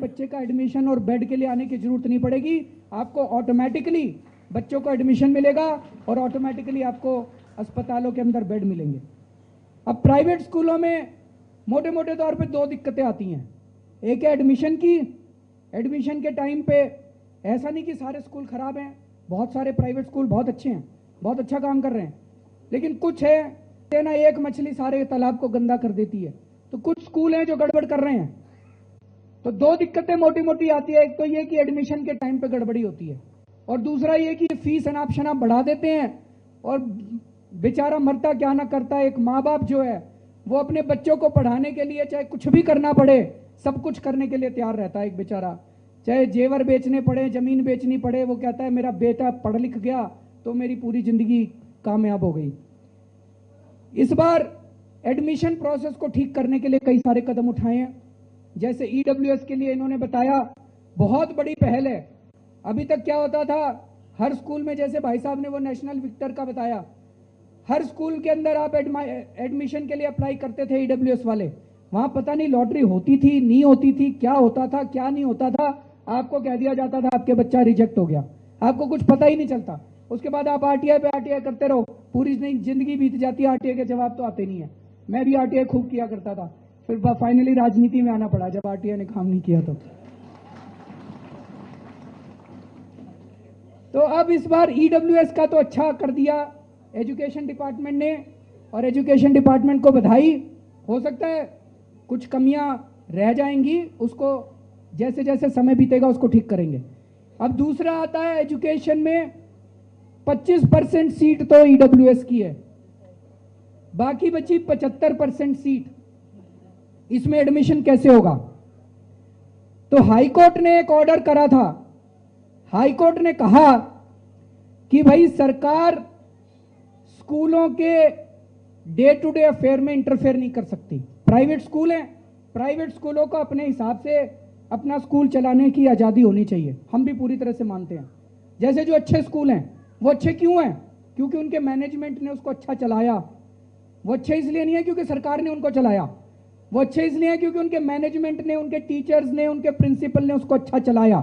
बच्चे का एडमिशन और बेड के लिए आने की जरूरत नहीं पड़ेगी। आपको ऑटोमेटिकली बच्चों को एडमिशन मिलेगा और ऑटोमेटिकली आपको अस्पतालों के अंदर बेड मिलेंगे। अब प्राइवेट स्कूलों में मोटे मोटे तौर पे दो दिक्कतें आती हैं। एक है एडमिशन की। एडमिशन के टाइम पे ऐसा नहीं कि सारे स्कूल खराब हैं, बहुत सारे प्राइवेट स्कूल बहुत अच्छे हैं, बहुत अच्छा काम कर रहे हैं, लेकिन कुछ है ना, एक मछली सारे तालाब को गंदा कर देती है। तो कुछ स्कूल हैं जो गड़बड़ कर रहे हैं। तो दो दिक्कतें मोटी मोटी आती है। एक तो ये कि एडमिशन के टाइम पे गड़बड़ी होती है, और दूसरा ये कि फीस अनाप शनाप बढ़ा देते हैं और बेचारा मरता क्या ना करता है। एक माँ बाप जो है वो अपने बच्चों को पढ़ाने के लिए चाहे कुछ भी करना पड़े, सब कुछ करने के लिए तैयार रहता है। एक बेचारा चाहे जेवर बेचने पड़े, जमीन बेचनी पड़े, वो कहता है मेरा बेटा पढ़ लिख गया तो मेरी पूरी जिंदगी कामयाब हो गई। इस बार एडमिशन प्रोसेस को ठीक करने के लिए कई सारे कदम उठाए हैं। जैसे ईडब्ल्यूएस के लिए इन्होंने बताया बहुत बड़ी पहल है। अभी तक क्या होता था, हर स्कूल में, जैसे भाई साहब ने वो नेशनल विक्टर का बताया, हर स्कूल के अंदर आप एडमिशन के लिए अप्लाई करते थे ईडब्ल्यूएस वाले, वहां पता नहीं लॉटरी होती थी नहीं होती थी, क्या होता था क्या नहीं होता था, आपको कह दिया जाता था आपके बच्चा रिजेक्ट हो गया, आपको कुछ पता ही नहीं चलता। उसके बाद आप आरटीआई पे आरटीआई करते रहो, पूरी जिंदगी बीत जाती है, आरटीआई के जवाब तो आते नहीं है। मैं भी आरटीआई खूब किया करता था, फिर फाइनली राजनीति में आना पड़ा जब आरटीआई ने काम नहीं किया तो अब इस बार ईडब्ल्यूएस का तो अच्छा कर दिया एजुकेशन डिपार्टमेंट ने, और एजुकेशन डिपार्टमेंट को बधाई। हो सकता है कुछ कमियां रह जाएंगी, उसको जैसे जैसे समय बीतेगा उसको ठीक करेंगे। अब दूसरा आता है एजुकेशन में 25% सीट तो ईडब्ल्यूएस की है, बाकी बची 75% सीट। इसमें एडमिशन कैसे होगा? तो हाईकोर्ट ने एक ऑर्डर करा था। हाईकोर्ट ने कहा कि भाई सरकार स्कूलों के डे टू डे अफेयर में इंटरफेयर नहीं कर सकती। प्राइवेट स्कूल हैं, प्राइवेट स्कूलों को अपने हिसाब से अपना स्कूल चलाने की आज़ादी होनी चाहिए, हम भी पूरी तरह से मानते हैं। जैसे जो अच्छे स्कूल हैं वो अच्छे क्यों हैं? क्योंकि उनके मैनेजमेंट ने उसको अच्छा चलाया। वो अच्छे इसलिए नहीं है क्योंकि सरकार ने उनको चलाया, वो अच्छे इसलिए है क्योंकि उनके मैनेजमेंट ने, उनके टीचर्स ने, उनके प्रिंसिपल ने उसको अच्छा चलाया।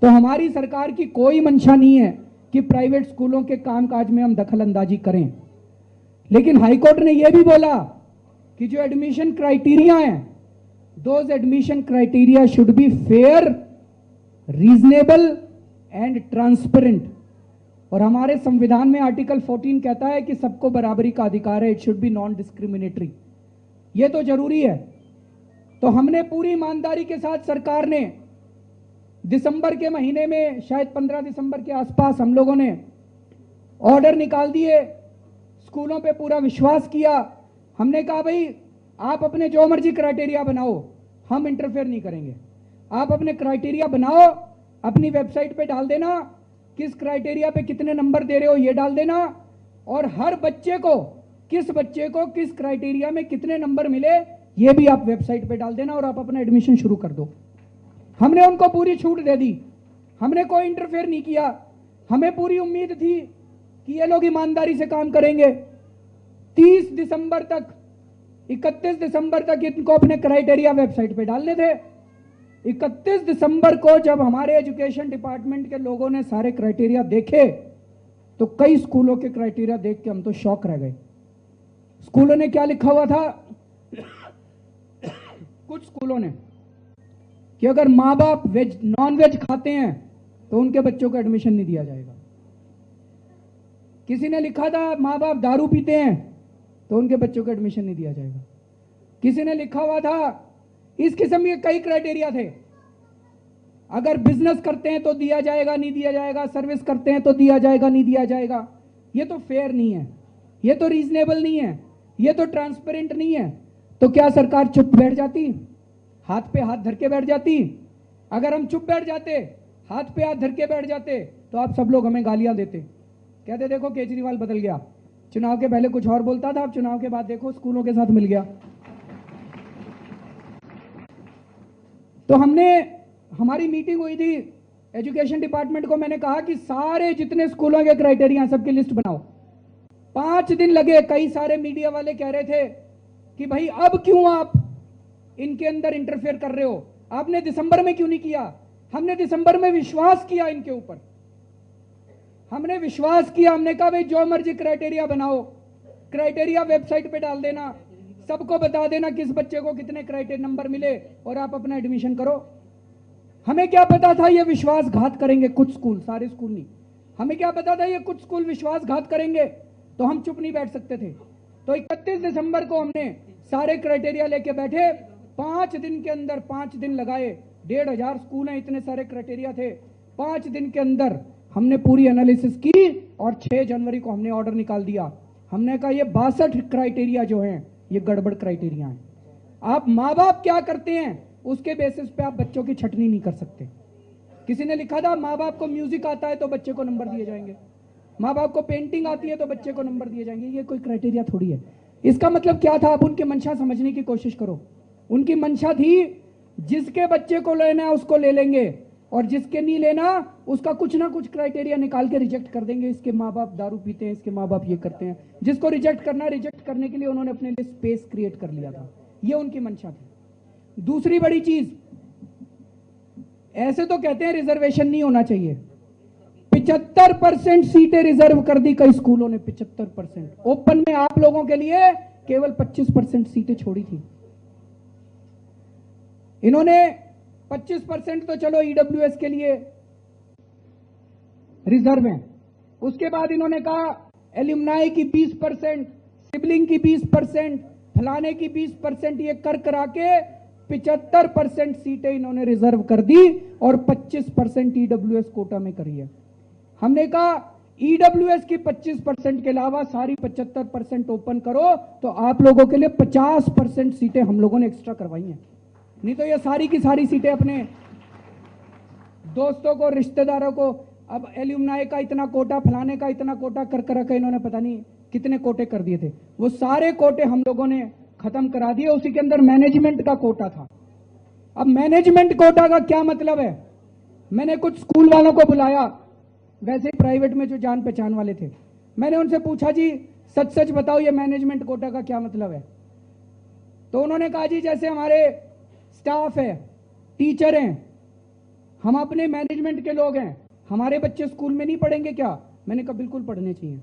तो हमारी सरकार की कोई मंशा नहीं है कि प्राइवेट स्कूलों के कामकाज में हम दखल अंदाजी करें। लेकिन हाईकोर्ट ने यह भी बोला कि जो एडमिशन क्राइटेरिया हैं, those admission criteria should be fair, reasonable and transparent. और हमारे संविधान में आर्टिकल 14 कहता है कि सबको बराबरी का अधिकार है, it should be non discriminatory. ये तो जरूरी है। तो हमने पूरी ईमानदारी के साथ, सरकार ने दिसंबर के महीने में, शायद 15 दिसंबर के आसपास, हम लोगों ने ऑर्डर निकाल दिए, स्कूलों पे पूरा विश्वास किया। हमने कहा भाई आप अपने जो मर्जी क्राइटेरिया बनाओ, हम इंटरफेयर नहीं करेंगे। आप अपने क्राइटेरिया बनाओ, अपनी वेबसाइट पे डाल देना, किस क्राइटेरिया पे कितने नंबर दे रहे हो ये डाल देना, और हर बच्चे को किस क्राइटेरिया में कितने नंबर मिले ये भी आप वेबसाइट पे डाल देना, और आप अपना एडमिशन शुरू कर दो। हमने उनको पूरी छूट दे दी, हमने कोई इंटरफेयर नहीं किया। हमें पूरी उम्मीद थी कि ये लोग ईमानदारी से काम करेंगे। 30 दिसंबर तक, 31 दिसंबर तक इनको अपने क्राइटेरिया वेबसाइट पे डालने थे। 31 दिसंबर को जब हमारे एजुकेशन डिपार्टमेंट के लोगों ने सारे क्राइटेरिया देखे, तो कई स्कूलों के क्राइटेरिया देख के हम तो शॉक रह गए। स्कूलों ने क्या लिखा हुआ था? कुछ स्कूलों ने कि अगर माँ बाप वेज नॉन वेज खाते हैं तो उनके बच्चों को एडमिशन नहीं दिया जाएगा। किसी ने लिखा था माँ बाप दारू पीते हैं तो उनके बच्चों को एडमिशन नहीं दिया जाएगा। किसी ने लिखा हुआ था, इस किस्म के कई क्राइटेरिया थे। अगर बिजनेस करते हैं तो दिया जाएगा नहीं दिया जाएगा, सर्विस करते हैं तो दिया जाएगा नहीं दिया जाएगा। ये तो फेयर नहीं है, ये तो रीजनेबल नहीं है, ये तो ट्रांसपेरेंट नहीं है। तो क्या सरकार चुप बैठ जाती, हाथ पे हाथ धर के बैठ जाती? अगर हम चुप बैठ जाते, हाथ पे हाथ धर के बैठ जाते, तो आप सब लोग हमें गालियां देते, कहते देखो केजरीवाल बदल गया, चुनाव के पहले कुछ और बोलता था, अब चुनाव के बाद देखो स्कूलों के साथ मिल गया। तो हमारी मीटिंग हुई थी एजुकेशन डिपार्टमेंट को, मैंने कहा कि सारे जितने स्कूलों के क्राइटेरिया सबकी लिस्ट बनाओ। 5 दिन लगे। कई सारे मीडिया वाले कह रहे थे कि भाई अब क्यों आप इनके अंदर इंटरफेयर कर रहे हो, आपने दिसंबर में क्यों नहीं किया? हमने दिसंबर में विश्वास किया इनके ऊपर, हमने विश्वास किया, हमने कहा भाई जो मर्जी क्राइटेरिया बनाओ, क्राइटेरिया वेबसाइट पे डाल देना, सबको बता देना किस बच्चे को कितने क्राइटेरिया नंबर मिले और आप अपना एडमिशन करो। हमें क्या पता था ये विश्वासघात करेंगे कुछ स्कूल, सारे स्कूल नहीं, हमें क्या पता था ये कुछ स्कूल विश्वासघात करेंगे, तो हम चुप नहीं बैठ सकते थे। तो 31 दिसंबर को हमने सारे क्राइटेरिया लेके बैठे, 5 दिन के अंदर, 5 दिन लगाए, 1,500 स्कूल हैं, इतने सारे क्राइटेरिया थे, 5 दिन के अंदर हमने पूरी एनालिसिस की और 6 जनवरी को हमने ऑर्डर निकाल दिया। हमने कहा ये 62 क्राइटेरिया जो हैं ये गड़बड़ क्राइटेरिया हैं। आप माँ बाप क्या करते हैं उसके बेसिस पे आप बच्चों की छटनी नहीं कर सकते। किसी ने लिखा था माँ बाप को म्यूजिक आता है तो बच्चे को नंबर दिए जाएंगे, माँ बाप को पेंटिंग आती है तो बच्चे को नंबर दिए जाएंगे, ये कोई क्राइटेरिया थोड़ी है। इसका मतलब क्या था? आप उनकी मंशा समझने की कोशिश करो। उनकी मंशा थी जिसके बच्चे को लेना है उसको ले लेंगे और जिसके नहीं लेना उसका कुछ ना कुछ क्राइटेरिया निकाल के रिजेक्ट कर देंगे। इसके माँ बाप दारू पीते हैं, इसके माँ बाप ये करते हैं, जिसको रिजेक्ट करना, रिजेक्ट करने के लिए उन्होंने अपने लिए स्पेस क्रिएट कर लिया था। ये उनकी मंशा थी। दूसरी बड़ी चीज, ऐसे तो कहते हैं रिजर्वेशन नहीं होना चाहिए, 75% सीटें रिजर्व कर दी कई स्कूलों ने, 75%। ओपन में आप लोगों के लिए केवल 25% सीटें छोड़ी थी इन्होंने। 25% तो चलो ईडब्ल्यूएस के लिए रिजर्व है। उसके बाद इन्होंने कहा एल्यूमनाई की 20%, सिबलिंग की 20%, फलाने की 20%, ये कर करा के 75% सीटें इन्होंने रिजर्व कर दी और 25% ईडब्ल्यूएस कोटा में करी है। हमने कहा ईडब्ल्यूएस की 25% के अलावा सारी 75% ओपन करो, तो आप लोगों के लिए 50% सीटें हम लोगों ने एक्स्ट्रा करवाई हैं। नहीं तो ये सारी की सारी सीटें अपने दोस्तों को, रिश्तेदारों को, अब एल्यूमनाई का इतना कोटा, फलाने का इतना कोटा कर कर के इन्होंने पता नहीं कितने कोटे कर दिए थे, वो सारे कोटे हम लोगों ने खत्म करा दिए। उसी के अंदर मैनेजमेंट का कोटा था। अब मैनेजमेंट कोटा का क्या मतलब है? मैंने कुछ स्कूल वालों को बुलाया, वैसे ही प्राइवेट में जो जान पहचान वाले थे, मैंने उनसे पूछा जी सच सच बताओ ये मैनेजमेंट कोटा का क्या मतलब है? तो उन्होंने कहा जी जैसे हमारे स्टाफ है, टीचर हैं, हम अपने मैनेजमेंट के लोग हैं, हमारे बच्चे स्कूल में नहीं पढ़ेंगे क्या? मैंने कहा बिल्कुल पढ़ने चाहिए।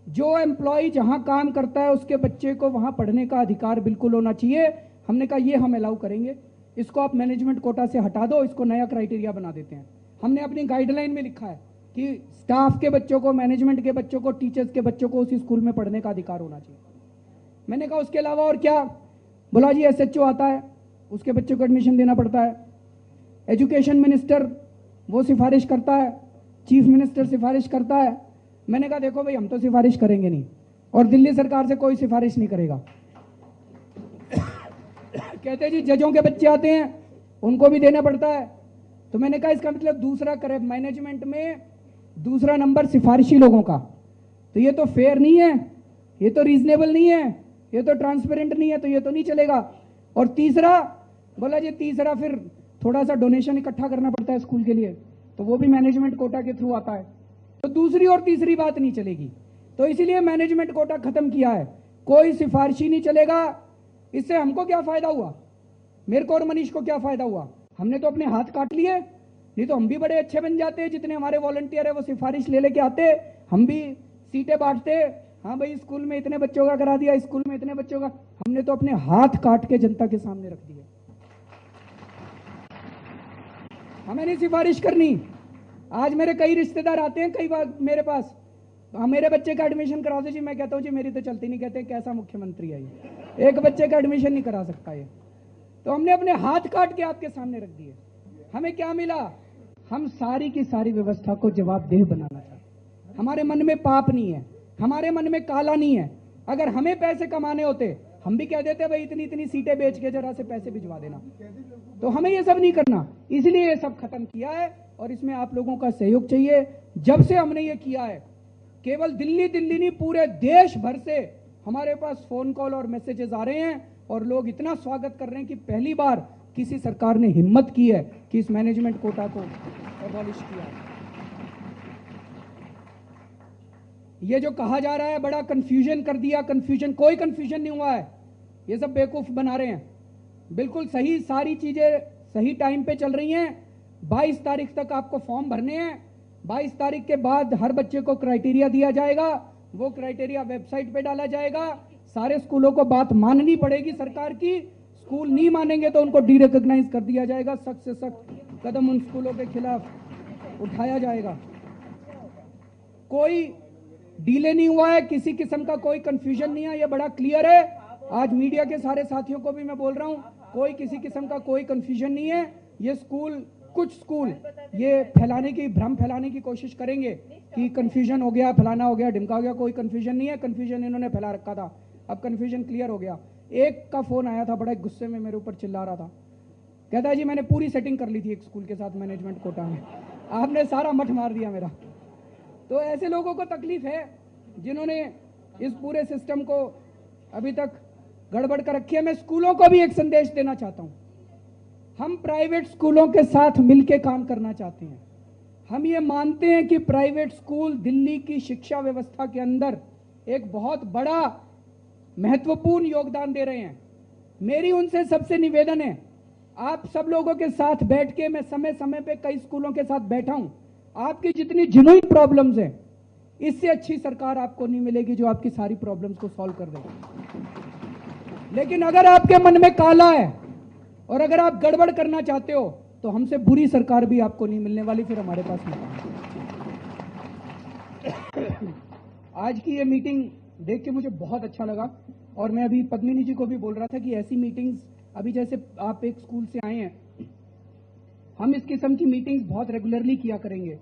जो एम्प्लॉय जहां काम करता है उसके बच्चे को वहां पढ़ने का अधिकार बिल्कुल होना चाहिए। हमने कहा ये हम अलाउ करेंगे, इसको आप मैनेजमेंट कोटा से हटा दो, इसको नया क्राइटेरिया बना देते हैं। हमने अपनी गाइडलाइन में लिखा है कि स्टाफ के बच्चों को, मैनेजमेंट के बच्चों को, टीचर्स के बच्चों को उसी स्कूल में पढ़ने का अधिकार होना चाहिए। मैंने कहा उसके अलावा और क्या? बोला जी एसएचओ आता है, उसके बच्चों को एडमिशन देना पड़ता है, एजुकेशन मिनिस्टर वो सिफारिश करता है, चीफ मिनिस्टर सिफारिश करता है। मैंने कहा देखो भाई हम तो सिफारिश करेंगे नहीं और दिल्ली सरकार से कोई सिफारिश नहीं करेगा। कहते जी जजों के बच्चे आते हैं उनको भी देना पड़ता है। तो मैंने कहा इसका मतलब दूसरा करे, मैनेजमेंट में दूसरा नंबर सिफारिशी लोगों का, तो ये तो फेयर नहीं है, ये तो रीजनेबल नहीं है, ये तो ट्रांसपेरेंट नहीं है, तो ये तो नहीं चलेगा। और तीसरा, बोला जी तीसरा फिर थोड़ा सा डोनेशन इकट्ठा करना पड़ता है स्कूल के लिए, तो वो भी मैनेजमेंट कोटा के थ्रू आता है, तो दूसरी और तीसरी बात नहीं चलेगी। तो इसीलिए मैनेजमेंट कोटा खत्म किया है, कोई सिफारिशी नहीं चलेगा। इससे हमको क्या फायदा हुआ? मेरे को और मनीष को क्या फायदा हुआ? हमने तो अपने हाथ काट लिए, नहीं तो हम भी बड़े अच्छे बन जाते। जितने हमारे वॉलंटियर है वो सिफारिश ले लेके आते, हम भी सीटें बांटते, हाँ भाई स्कूल में इतने बच्चों का करा दिया, स्कूल में इतने बच्चों का। हमने तो अपने हाथ काट के जनता के सामने रख दिए। हमें नहीं सिफारिश करनी। आज मेरे कई रिश्तेदार आते हैं कई बार मेरे पास, मेरे बच्चे का एडमिशन करा दो जी। मैं कहता हूँ जी मेरी तो चलती नहीं। कहते कैसा मुख्यमंत्री है ये, एक बच्चे का एडमिशन नहीं करा सकता ये। तो हमने अपने हाथ काट के आपके सामने रख दिए। हमें क्या मिला? हम सारी की सारी व्यवस्था को जवाबदेह बनाना चाहते। हमारे मन में पाप नहीं है, हमारे मन में काला नहीं है। अगर हमें पैसे कमाने होते हम भी कह देते भाई इतनी इतनी सीटें बेच के जरा से पैसे भिजवा देना। तो हमें ये सब नहीं करना, इसलिए ये सब खत्म किया है और इसमें आप लोगों का सहयोग चाहिए। जब से हमने ये किया है, केवल दिल्ली नहीं पूरे देश भर से हमारे पास फोन कॉल और मैसेजेस आ रहे हैं और लोग इतना स्वागत कर रहे हैं कि पहली बार किसी सरकार ने हिम्मत की है कि इस मैनेजमेंट कोटा को एबॉलिश किया है। ये जो कहा जा रहा है बड़ा कंफ्यूजन कर दिया, कंफ्यूजन, कोई कंफ्यूजन नहीं हुआ है। ये सब बेवकूफ बना रहे हैं। बिल्कुल सही सारी चीजें सही टाइम पे चल रही हैं। 22 तारीख तक आपको फॉर्म भरने हैं। 22 तारीख के बाद हर बच्चे को क्राइटेरिया दिया जाएगा, वो क्राइटेरिया वेबसाइट पे डाला जाएगा। सारे स्कूलों को बात माननी पड़ेगी सरकार की। स्कूल नहीं मानेंगे तो उनको डीरिकॉग्नाइज कर दिया जाएगा। सख्त से सख्त कदम उन स्कूलों के खिलाफ उठाया जाएगा। कोई डीले नहीं हुआ है, किसी किस्म का कोई कंफ्यूजन नहीं है, ये बड़ा क्लियर है। आज मीडिया के सारे साथियों को भी मैं बोल रहा हूं, कोई किसी किस्म का कोई कंफ्यूजन नहीं है। ये स्कूल, कुछ स्कूल ये फैलाने की, भ्रम फैलाने की कोशिश करेंगे कि कंफ्यूजन हो गया, फलाना हो गया, ढिमका हो गया। कोई कंफ्यूजन नहीं है, कंफ्यूजन इन्होंने फैला रखा था, अब कंफ्यूजन क्लियर हो गया। एक का फोन आया था, बड़ा गुस्से में मेरे ऊपर चिल्ला रहा था, कहता है जी मैंने पूरी सेटिंग कर ली थी एक स्कूल के साथ मैनेजमेंट कोटा में, आपने सारा मठ मार दिया मेरा। तो ऐसे लोगों को तकलीफ है जिन्होंने इस पूरे सिस्टम को अभी तक गड़बड़ कर रखी है। मैं स्कूलों को भी एक संदेश देना चाहता हूं, हम प्राइवेट स्कूलों के साथ मिलकर काम करना चाहते हैं। हम ये मानते हैं कि प्राइवेट स्कूल दिल्ली की शिक्षा व्यवस्था के अंदर एक बहुत बड़ा महत्वपूर्ण योगदान दे रहे हैं। मेरी उनसे सबसे निवेदन है, आप सब लोगों के साथ बैठ के, मैं समय समय पे कई स्कूलों के साथ बैठा हूं, आपकी जितनी जेन्युइन प्रॉब्लम्स हैं, इससे अच्छी सरकार आपको नहीं मिलेगी जो आपकी सारी प्रॉब्लम्स को सॉल्व कर देगी। लेकिन अगर आपके मन में काला है और अगर आप गड़बड़ करना चाहते हो तो हमसे बुरी सरकार भी आपको नहीं मिलने वाली, फिर हमारे पास नहीं। आज की ये मीटिंग देख के मुझे बहुत अच्छा लगा और मैं अभी पद्मिनी जी को भी बोल रहा था कि ऐसी मीटिंग्स, अभी जैसे आप एक स्कूल से आए हैं, हम इस किस्म की मीटिंग्स बहुत रेगुलरली किया करेंगे।